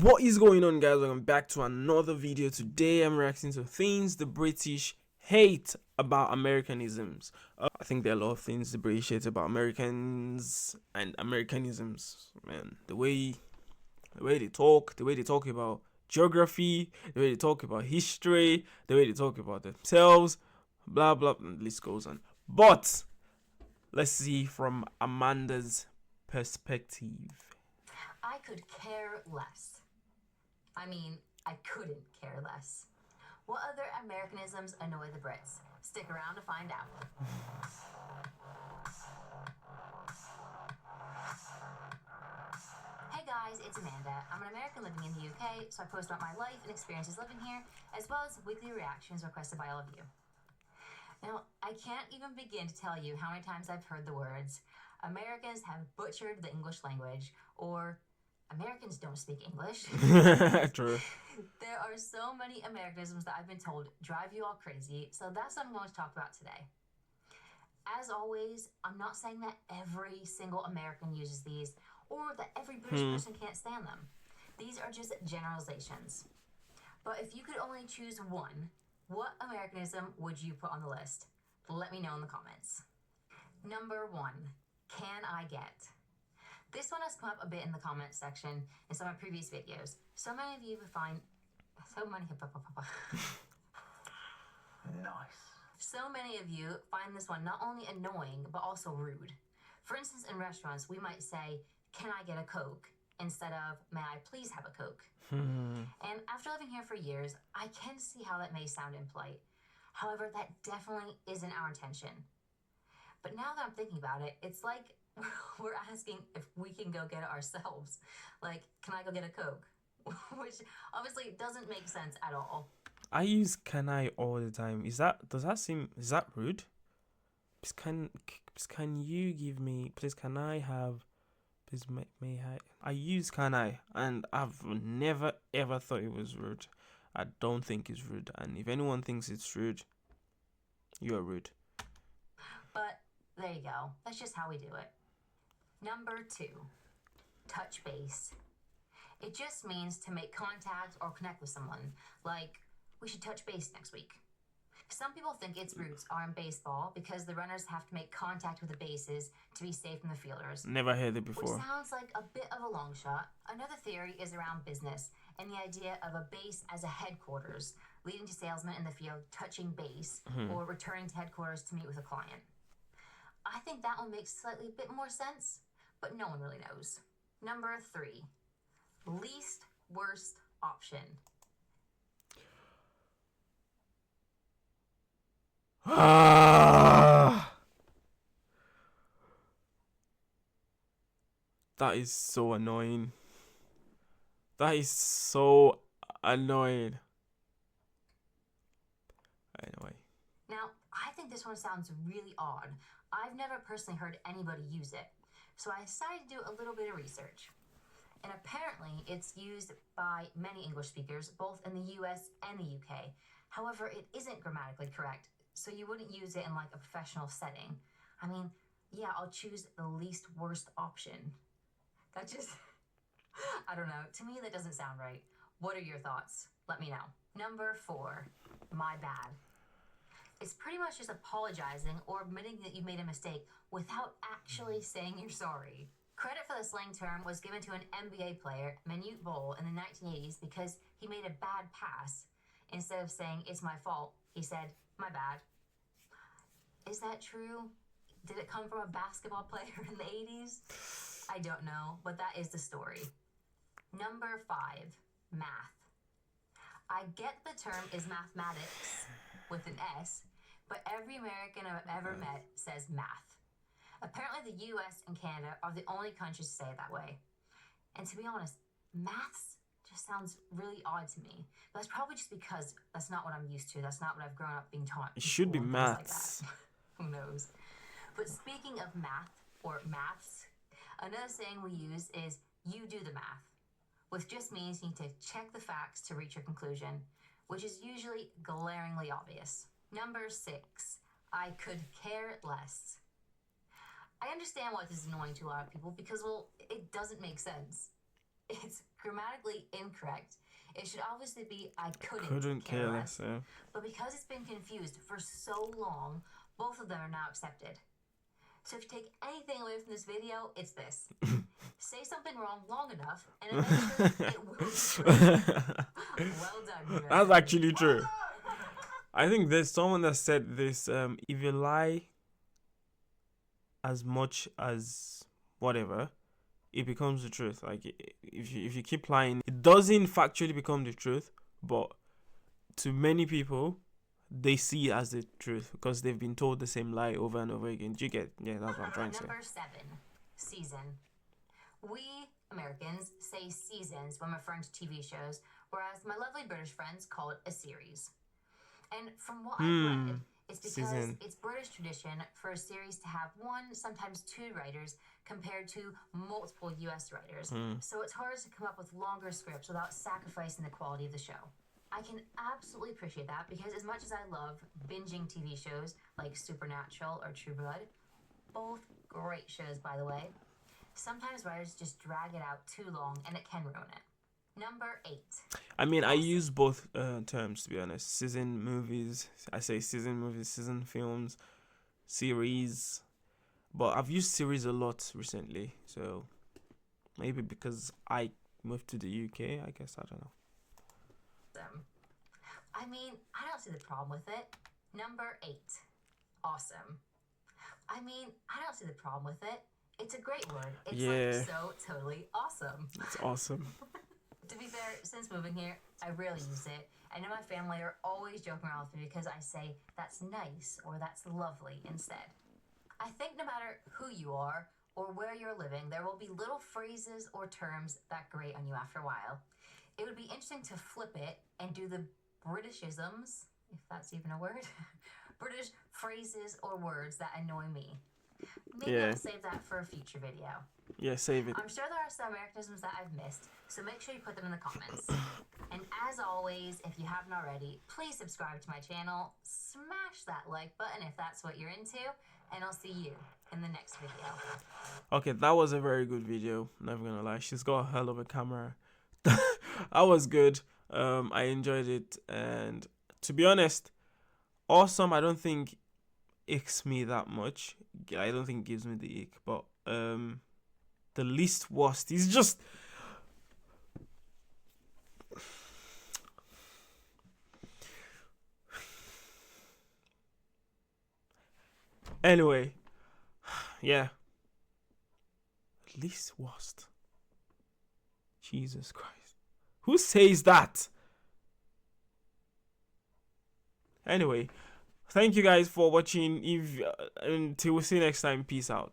What is going on, guys? Welcome back to another video. Today I'm reacting to things the British hate about Americanisms. I think there are a lot of things the British hate about Americans and Americanisms. Man, the way they talk, the way they talk about geography, the way they talk about history, the way they talk about themselves, blah blah, and the list goes on. But let's see from Amanda's perspective. I could care less. I mean, I couldn't care less. What other Americanisms annoy the Brits? Stick around to find out. Hey guys, it's Amanda. I'm an American living in the UK, so I post about my life and experiences living here, as well as weekly reactions requested by all of you. Now, I can't even begin to tell you how many times I've heard the words, Americans have butchered the English language, or Americans don't speak English. True. There are so many Americanisms that I've been told drive you all crazy, so that's what I'm going to talk about today. As always, I'm not saying that every single American uses these, or that every British person can't stand them. These are just generalizations. But if you could only choose one, what Americanism would you put on the list? Let me know in the comments. Number 1, can I get? This one has come up a bit in the comments section in some of my previous videos. So many of you find this one not only annoying but also rude. For instance, in restaurants, we might say, "Can I get a Coke?" instead of, "May I please have a Coke?" And after living here for years, I can see how that may sound impolite. However, that definitely isn't our intention. But now that I'm thinking about it, it's like we're asking if we can go get it ourselves. Like, can I go get a Coke? Which obviously doesn't make sense at all. I use "can I" all the time. Is that rude? Please can you give me, please can I have, please may I use "can I" and I've never ever thought it was rude. I don't think it's rude, and if anyone thinks it's rude, you're rude. But there you go. That's just how we do it. Number 2, touch base. It just means to make contact or connect with someone, like, we should touch base next week. Some people think its roots are in baseball because the runners have to make contact with the bases to be safe from the fielders. Never heard it before. Which sounds like a bit of a long shot. Another theory is around business and the idea of a base as a headquarters, leading to salesmen in the field touching base or returning to headquarters to meet with a client. I think that one makes slightly a bit more sense, but no one really knows. Number 3, least worst option. That is so annoying. That is so annoying. Anyway. Now, I think this one sounds really odd. I've never personally heard anybody use it, so I decided to do a little bit of research. And apparently, it's used by many English speakers, both in the US and the UK. However, it isn't grammatically correct, so you wouldn't use it in like a professional setting. I mean, yeah, I'll choose the least worst option. That just, I don't know. To me, that doesn't sound right. What are your thoughts? Let me know. Number 4, my bad. It's pretty much just apologizing or admitting that you made a mistake without actually saying you're sorry. Credit for the slang term was given to an NBA player, Manute Bol, in the 1980s because he made a bad pass. Instead of saying, "It's my fault," he said, "My bad." Is that true? Did it come from a basketball player in the 80s? I don't know, but that is the story. Number 5, math. I get the term is mathematics with an S, but every American I've ever met says math. Apparently the US and Canada are the only countries to say it that way. And to be honest, maths just sounds really odd to me. But that's probably just because that's not what I'm used to. That's not what I've grown up being taught. It should be maths. Like Who knows? But speaking of math, or maths, another saying we use is, "you do the math," which just means you need to check the facts to reach your conclusion, which is usually glaringly obvious. Number 6, I could care less. I understand why this is annoying to a lot of people because, well, it doesn't make sense. it's grammatically incorrect. It should obviously be I Couldn't care less. Yeah. But because it's been confused for so long, both of them are now accepted. So if you take anything away from this video, it's this. Say something wrong long enough, and eventually it will be true. Well done. That's actually true. I think there's someone that said this, if you lie as much as whatever, it becomes the truth. Like, if you keep lying, it doesn't factually become the truth, but to many people, they see it as the truth because they've been told the same lie over and over again. Do you get? Yeah, that's what I'm trying to say. Number 7, season. We Americans say seasons when referring to TV shows, whereas my lovely British friends call it a series. And from what I've read, it's because it's British tradition for a series to have 1, sometimes 2 writers compared to multiple US writers. So it's hard to come up with longer scripts without sacrificing the quality of the show. I can absolutely appreciate that because as much as I love binging TV shows like Supernatural or True Blood, both great shows by the way, sometimes writers just drag it out too long and it can ruin it. Number 8. I mean, I use both terms to be honest. Season movies. I say season movies, season films, series. But I've used series a lot recently, so maybe because I moved to the UK, I guess, I don't know. I mean, I don't see the problem with it. Number 8. Awesome. I mean, I don't see the problem with it. It's a great word. It's like so totally awesome. It's awesome. To be fair, since moving here, I rarely use it. I know my family are always joking around with me because I say that's nice or that's lovely instead. I think no matter who you are or where you're living, there will be little phrases or terms that grate on you after a while. It would be interesting to flip it and do the Britishisms, if that's even a word, British phrases or words that annoy me. Maybe I'll save that for a future video. Yeah, save it. I'm sure there are some Americanisms that I've missed, so make sure you put them in the comments. And as always, if you haven't already, please subscribe to my channel, smash that like button if that's what you're into, and I'll see you in the next video. Okay, that was a very good video, never gonna lie. She's got a hell of a camera. That was good. I enjoyed it, and to be honest, awesome, I don't think icks me that much. I don't think it gives me the ick, but the least worst is just anyway, yeah, least worst. Jesus Christ, who says that? Anyway, thank you guys for watching. If until we see you next time, peace out.